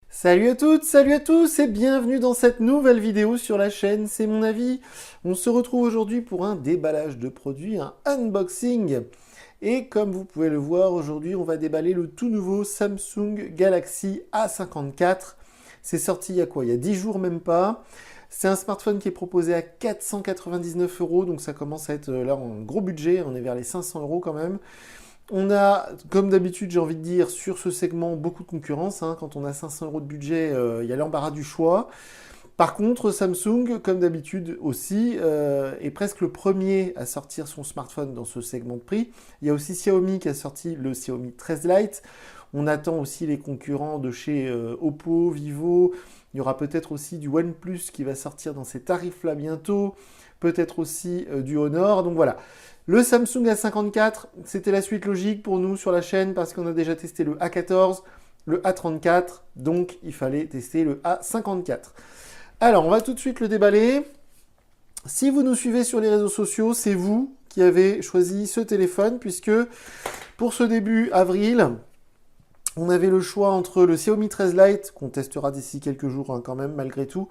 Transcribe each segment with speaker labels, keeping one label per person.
Speaker 1: Salut à toutes, salut à tous et bienvenue dans cette nouvelle vidéo sur la chaîne C'est mon avis. On se retrouve aujourd'hui pour un déballage de produits, un unboxing. Et comme vous pouvez le voir, aujourd'hui on va déballer le tout nouveau Samsung Galaxy A54. C'est sorti il y a quoi? Il y a 10 jours même pas. C'est un smartphone qui est proposé à 499 €, donc ça commence à être là un gros budget, on est vers les 500 € quand même. On a, comme d'habitude, j'ai envie de dire, sur ce segment, beaucoup de concurrence. Quand on a 500 € de budget, il y a l'embarras du choix. Par contre, Samsung, comme d'habitude aussi, est presque le premier à sortir son smartphone dans ce segment de prix. Il y a aussi Xiaomi qui a sorti le Xiaomi 13 Lite. On attend aussi les concurrents de chez Oppo, Vivo. Il y aura peut-être aussi du OnePlus qui va sortir dans ces tarifs-là bientôt. Peut-être aussi du Honor. Donc voilà. Le Samsung A54, c'était la suite logique pour nous sur la chaîne parce qu'on a déjà testé le A14, le A34, donc il fallait tester le A54. Alors, on va tout de suite le déballer. Si vous nous suivez sur les réseaux sociaux, c'est vous qui avez choisi ce téléphone puisque pour ce début avril, on avait le choix entre le Xiaomi 13 Lite, qu'on testera d'ici quelques jours quand même malgré tout,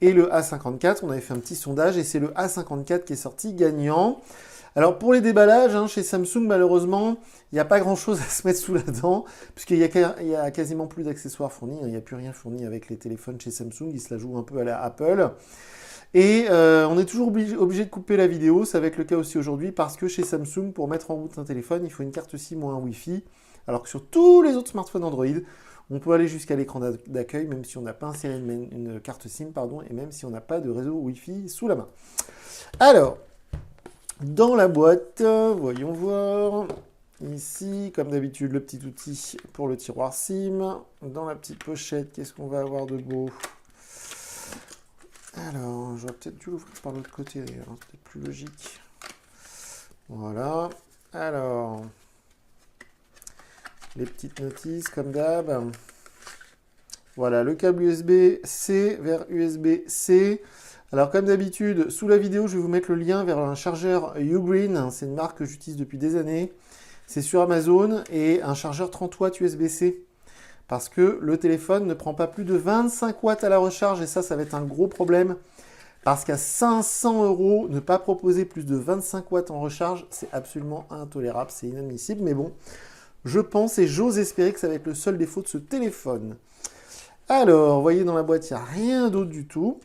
Speaker 1: et le A54. On avait fait un petit sondage et c'est le A54 qui est sorti gagnant. Alors pour les déballages, chez Samsung, malheureusement, il n'y a pas grand-chose à se mettre sous la dent, puisqu'il y a quasiment plus d'accessoires fournis, il n'y a plus rien fourni avec les téléphones chez Samsung, ils se la jouent un peu à la Apple. Et on est toujours obligé de couper la vidéo, ça va être le cas aussi aujourd'hui, parce que chez Samsung, pour mettre en route un téléphone, il faut une carte SIM ou un Wi-Fi, alors que sur tous les autres smartphones Android, on peut aller jusqu'à l'écran d'accueil, même si on n'a pas inséré une carte SIM, et même si on n'a pas de réseau Wi-Fi sous la main. Alors, dans la boîte, voyons voir, ici, comme d'habitude, le petit outil pour le tiroir SIM. Dans la petite pochette, qu'est-ce qu'on va avoir de beau? Alors, j'aurais peut-être dû l'ouvrir par l'autre côté, d'ailleurs, c'est peut-être plus logique. Voilà, alors, les petites notices, comme d'hab. Voilà, le câble USB-C vers USB-C. Alors comme d'habitude, sous la vidéo, je vais vous mettre le lien vers un chargeur Ugreen. C'est une marque que j'utilise depuis des années. C'est sur Amazon et un chargeur 30 watts USB-C. Parce que le téléphone ne prend pas plus de 25 watts à la recharge et ça va être un gros problème. Parce qu'à 500 €, ne pas proposer plus de 25 watts en recharge, c'est absolument intolérable, c'est inadmissible. Mais bon, je pense et j'ose espérer que ça va être le seul défaut de ce téléphone. Alors, vous voyez dans la boîte, il n'y a rien d'autre du tout.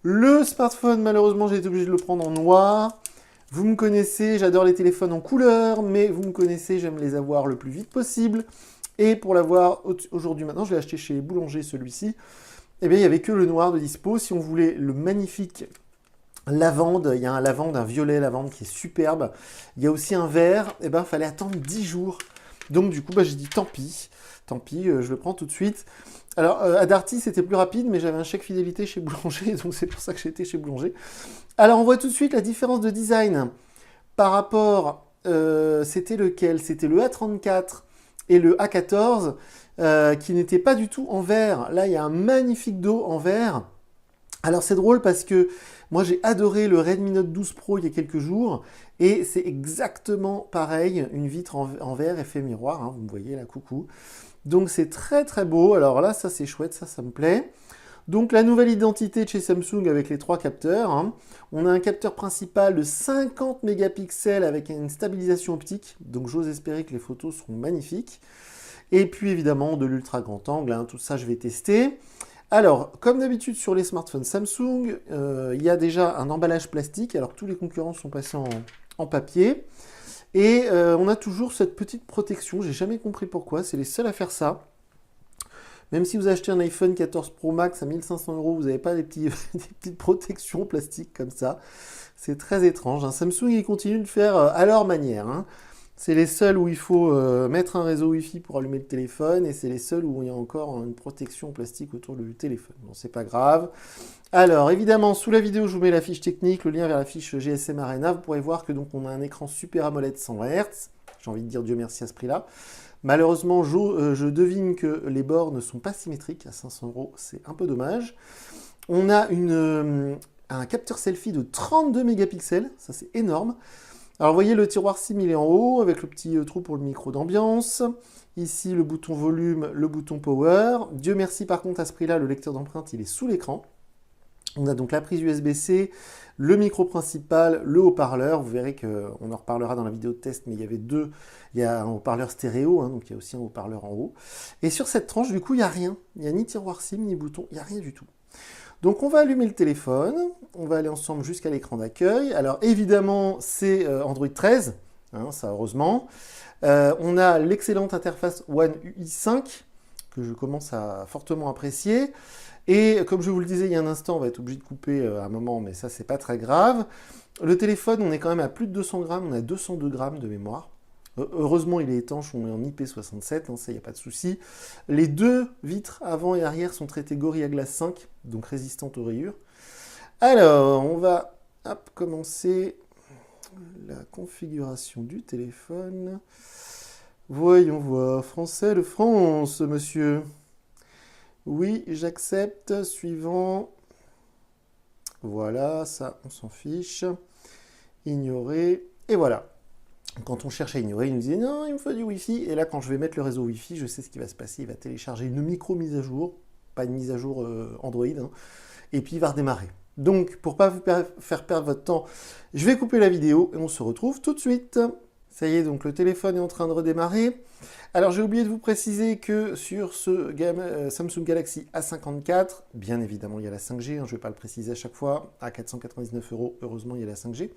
Speaker 1: Le smartphone, malheureusement, j'ai été obligé de le prendre en noir. Vous me connaissez, j'adore les téléphones en couleur, mais vous me connaissez, j'aime les avoir le plus vite possible. Et pour l'avoir aujourd'hui maintenant, je l'ai acheté chez les boulangers celui-ci. Eh bien, il n'y avait que le noir de dispo. Si on voulait le magnifique lavande, il y a un lavande, un violet lavande qui est superbe. Il y a aussi un vert, eh bien, il fallait attendre 10 jours. Donc du coup, j'ai dit tant pis, je le prends tout de suite. Alors, à Darty, c'était plus rapide, mais j'avais un chèque fidélité chez Boulanger, donc c'est pour ça que j'étais chez Boulanger. Alors, on voit tout de suite la différence de design par rapport, c'était lequel? C'était le A34 et le A14, qui n'étaient pas du tout en vert. Là, il y a un magnifique dos en vert. Alors, c'est drôle parce que moi, j'ai adoré le Redmi Note 12 Pro il y a quelques jours, et c'est exactement pareil, une vitre en verre effet miroir, vous me voyez là, coucou. Donc c'est très très beau, alors là ça c'est chouette, ça me plaît. Donc la nouvelle identité de chez Samsung avec les 3 capteurs. On a un capteur principal de 50 mégapixels avec une stabilisation optique, donc j'ose espérer que les photos seront magnifiques. Et puis évidemment de l'ultra grand angle, tout ça je vais tester. Alors, comme d'habitude sur les smartphones Samsung, il y a déjà un emballage plastique, alors que tous les concurrents sont passés en papier. Et on a toujours cette petite protection, j'ai jamais compris pourquoi, c'est les seuls à faire ça. Même si vous achetez un iPhone 14 Pro Max à 1500 €, vous n'avez pas des petites protections plastiques comme ça. C'est très étrange. Samsung, ils continuent de faire à leur manière. C'est les seuls où il faut mettre un réseau Wi-Fi pour allumer le téléphone et c'est les seuls où il y a encore une protection plastique autour du téléphone. Bon, c'est pas grave. Alors, évidemment, sous la vidéo, je vous mets la fiche technique, le lien vers la fiche GSM Arena. Vous pourrez voir que donc on a un écran Super AMOLED 120 Hz. J'ai envie de dire Dieu merci à ce prix-là. Malheureusement, je devine que les bords ne sont pas symétriques à 500 €, c'est un peu dommage. On a un capteur selfie de 32 mégapixels, ça c'est énorme. Alors, vous voyez, le tiroir SIM, il est en haut, avec le petit trou pour le micro d'ambiance. Ici, le bouton volume, le bouton power. Dieu merci, par contre, à ce prix-là, le lecteur d'empreinte, il est sous l'écran. On a donc la prise USB-C, le micro principal, le haut-parleur. Vous verrez qu'on en reparlera dans la vidéo de test, mais il y avait deux. Il y a un haut-parleur stéréo, hein, donc il y a aussi un haut-parleur en haut. Et sur cette tranche, du coup, il n'y a rien. Il n'y a ni tiroir SIM, ni bouton, il n'y a rien du tout. Donc on va allumer le téléphone, on va aller ensemble jusqu'à l'écran d'accueil. Alors évidemment, c'est Android 13, hein, ça heureusement. On a l'excellente interface One UI 5, que je commence à fortement apprécier. Et comme je vous le disais il y a un instant, on va être obligé de couper à un moment, mais ça, c'est pas très grave. Le téléphone, on est quand même à plus de 200 grammes, on a 202 grammes de mémoire. Heureusement, il est étanche, on est en IP67, hein, ça, il n'y a pas de souci. Les deux vitres avant et arrière sont traitées Gorilla Glass 5, donc résistantes aux rayures. Alors, on va commencer la configuration du téléphone. Voyons voir. Français de France, monsieur. Oui, j'accepte. Suivant. Voilà, ça, on s'en fiche. Ignorer. Et voilà. Quand on cherche à ignorer, il nous dit non, il me faut du Wi-Fi. Et là, quand je vais mettre le réseau Wi-Fi, je sais ce qui va se passer. Il va télécharger une micro-mise à jour, pas une mise à jour Android, hein, et puis il va redémarrer. Donc, pour ne pas vous faire perdre votre temps, je vais couper la vidéo et on se retrouve tout de suite. Ça y est, donc le téléphone est en train de redémarrer. Alors, j'ai oublié de vous préciser que sur ce Samsung Galaxy A54, bien évidemment, il y a la 5G, hein, je ne vais pas le préciser à chaque fois, à 499 €, heureusement, il y a la 5G.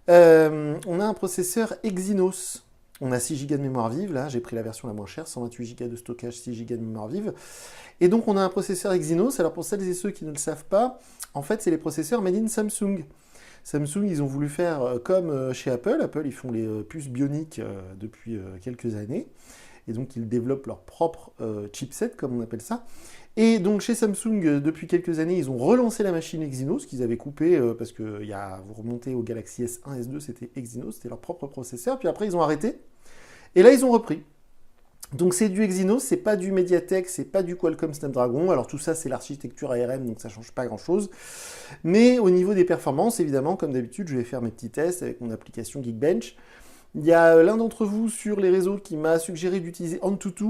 Speaker 1: On a un processeur Exynos. On a 6 Go de mémoire vive, là, j'ai pris la version la moins chère, 128 Go de stockage, 6 Go de mémoire vive. Et donc, on a un processeur Exynos. Alors, pour celles et ceux qui ne le savent pas, en fait, c'est les processeurs made in Samsung. Samsung, ils ont voulu faire comme chez Apple. Apple, ils font les puces bioniques depuis quelques années. Et donc, ils développent leur propre chipset, comme on appelle ça. Et donc, chez Samsung, depuis quelques années, ils ont relancé la machine Exynos, qu'ils avaient coupée, parce que vous remontez au Galaxy S1, S2, c'était Exynos, c'était leur propre processeur. Puis après, ils ont arrêté. Et là, ils ont repris. Donc, c'est du Exynos, c'est pas du MediaTek, c'est pas du Qualcomm Snapdragon. Alors, tout ça, c'est l'architecture ARM, donc ça change pas grand-chose. Mais au niveau des performances, évidemment, comme d'habitude, je vais faire mes petits tests avec mon application Geekbench. Il y a l'un d'entre vous sur les réseaux qui m'a suggéré d'utiliser Antutu,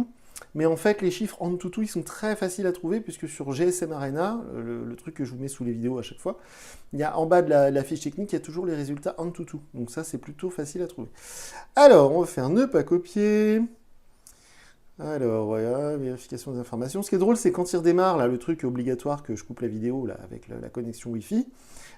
Speaker 1: mais en fait, les chiffres Antutu, ils sont très faciles à trouver, puisque sur GSM Arena, le truc que je vous mets sous les vidéos à chaque fois, il y a en bas de la fiche technique, il y a toujours les résultats Antutu. Donc ça, c'est plutôt facile à trouver. Alors, on va faire ne pas copier. Alors, voilà, vérification des informations. Ce qui est drôle, c'est quand il redémarre, là, le truc obligatoire que je coupe la vidéo, là, avec la connexion Wi-Fi,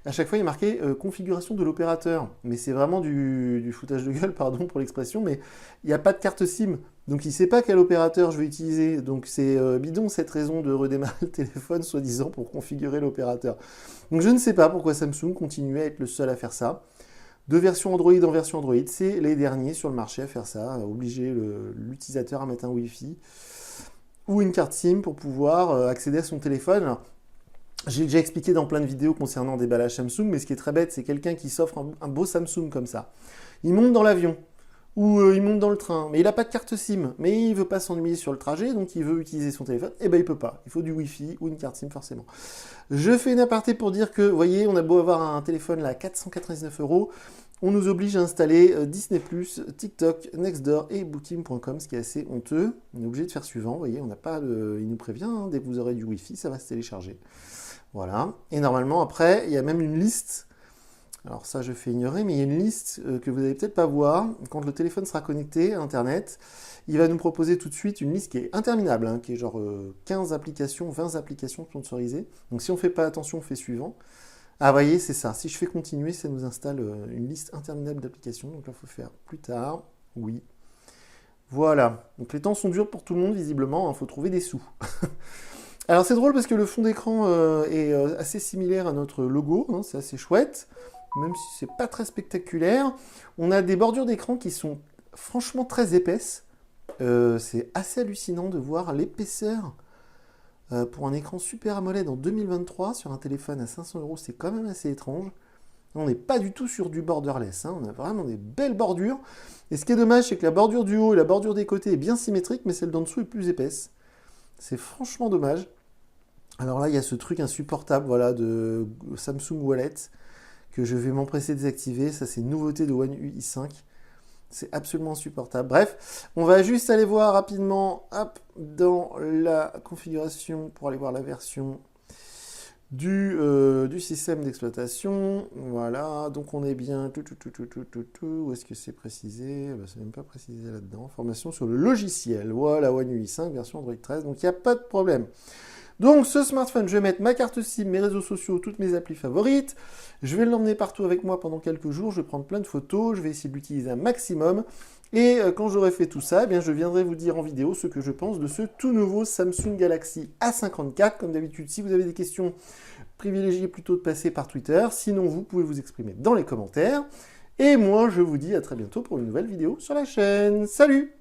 Speaker 1: à chaque fois, il est marqué configuration de l'opérateur. Mais c'est vraiment du foutage de gueule, pardon pour l'expression, mais il n'y a pas de carte SIM. Donc, il ne sait pas quel opérateur je vais utiliser. Donc, c'est bidon cette raison de redémarrer le téléphone, soi-disant, pour configurer l'opérateur. Donc, je ne sais pas pourquoi Samsung continuait à être le seul à faire ça. De version Android en version Android, c'est les derniers sur le marché à faire ça, à obliger l'utilisateur à mettre un Wi-Fi ou une carte SIM pour pouvoir accéder à son téléphone. Alors, j'ai déjà expliqué dans plein de vidéos concernant déballage Samsung, mais ce qui est très bête, c'est quelqu'un qui s'offre un beau Samsung comme ça. Il monte dans l'avion, ou il monte dans le train, mais il n'a pas de carte SIM, mais il ne veut pas s'ennuyer sur le trajet, donc il veut utiliser son téléphone, et ben il peut pas. Il faut du Wi-Fi ou une carte SIM forcément. Je fais une aparté pour dire que, vous voyez, on a beau avoir un téléphone là à 499 €, on nous oblige à installer Disney+, TikTok, Nextdoor et Booking.com, ce qui est assez honteux. On est obligé de faire suivant, vous voyez, on n'a pas il nous prévient, hein, dès que vous aurez du Wi-Fi, ça va se télécharger. Voilà. Et normalement, après, il y a même une liste. Alors ça, je fais ignorer, mais il y a une liste que vous n'allez peut-être pas voir. Quand le téléphone sera connecté à Internet, il va nous proposer tout de suite une liste qui est interminable, hein, qui est genre 15 applications, 20 applications sponsorisées. Donc si on ne fait pas attention, on fait suivant. Ah, vous voyez, c'est ça. Si je fais continuer, ça nous installe une liste interminable d'applications. Donc là, il faut faire plus tard. Oui. Voilà. Donc les temps sont durs pour tout le monde, visiblement. Il faut trouver des sous. Alors c'est drôle parce que le fond d'écran est assez similaire à notre logo. Hein, c'est assez chouette. Même si c'est pas très spectaculaire. On a des bordures d'écran qui sont franchement très épaisses. C'est assez hallucinant de voir l'épaisseur pour un écran Super AMOLED en 2023 sur un téléphone à 500 €. C'est quand même assez étrange. On n'est pas du tout sur du borderless. Hein. On a vraiment des belles bordures. Et ce qui est dommage, c'est que la bordure du haut et la bordure des côtés est bien symétrique, mais celle d'en dessous est plus épaisse. C'est franchement dommage. Alors là, il y a ce truc insupportable, voilà, de Samsung Wallet, que je vais m'empresser de désactiver. Ça, c'est une nouveauté de One UI 5. C'est absolument insupportable. Bref, on va juste aller voir rapidement hop, dans la configuration pour aller voir la version du système d'exploitation. Voilà, donc on est bien. Où est-ce que c'est précisé? C'est même pas précisé là-dedans. Information sur le logiciel. Voilà, One UI 5, version Android 13. Donc il n'y a pas de problème. Donc ce smartphone, je vais mettre ma carte SIM, mes réseaux sociaux, toutes mes applis favorites. Je vais l'emmener partout avec moi pendant quelques jours. Je vais prendre plein de photos. Je vais essayer de l'utiliser un maximum. Et quand j'aurai fait tout ça, eh bien, je viendrai vous dire en vidéo ce que je pense de ce tout nouveau Samsung Galaxy A54. Comme d'habitude, si vous avez des questions, privilégiez plutôt de passer par Twitter. Sinon, vous pouvez vous exprimer dans les commentaires. Et moi, je vous dis à très bientôt pour une nouvelle vidéo sur la chaîne. Salut!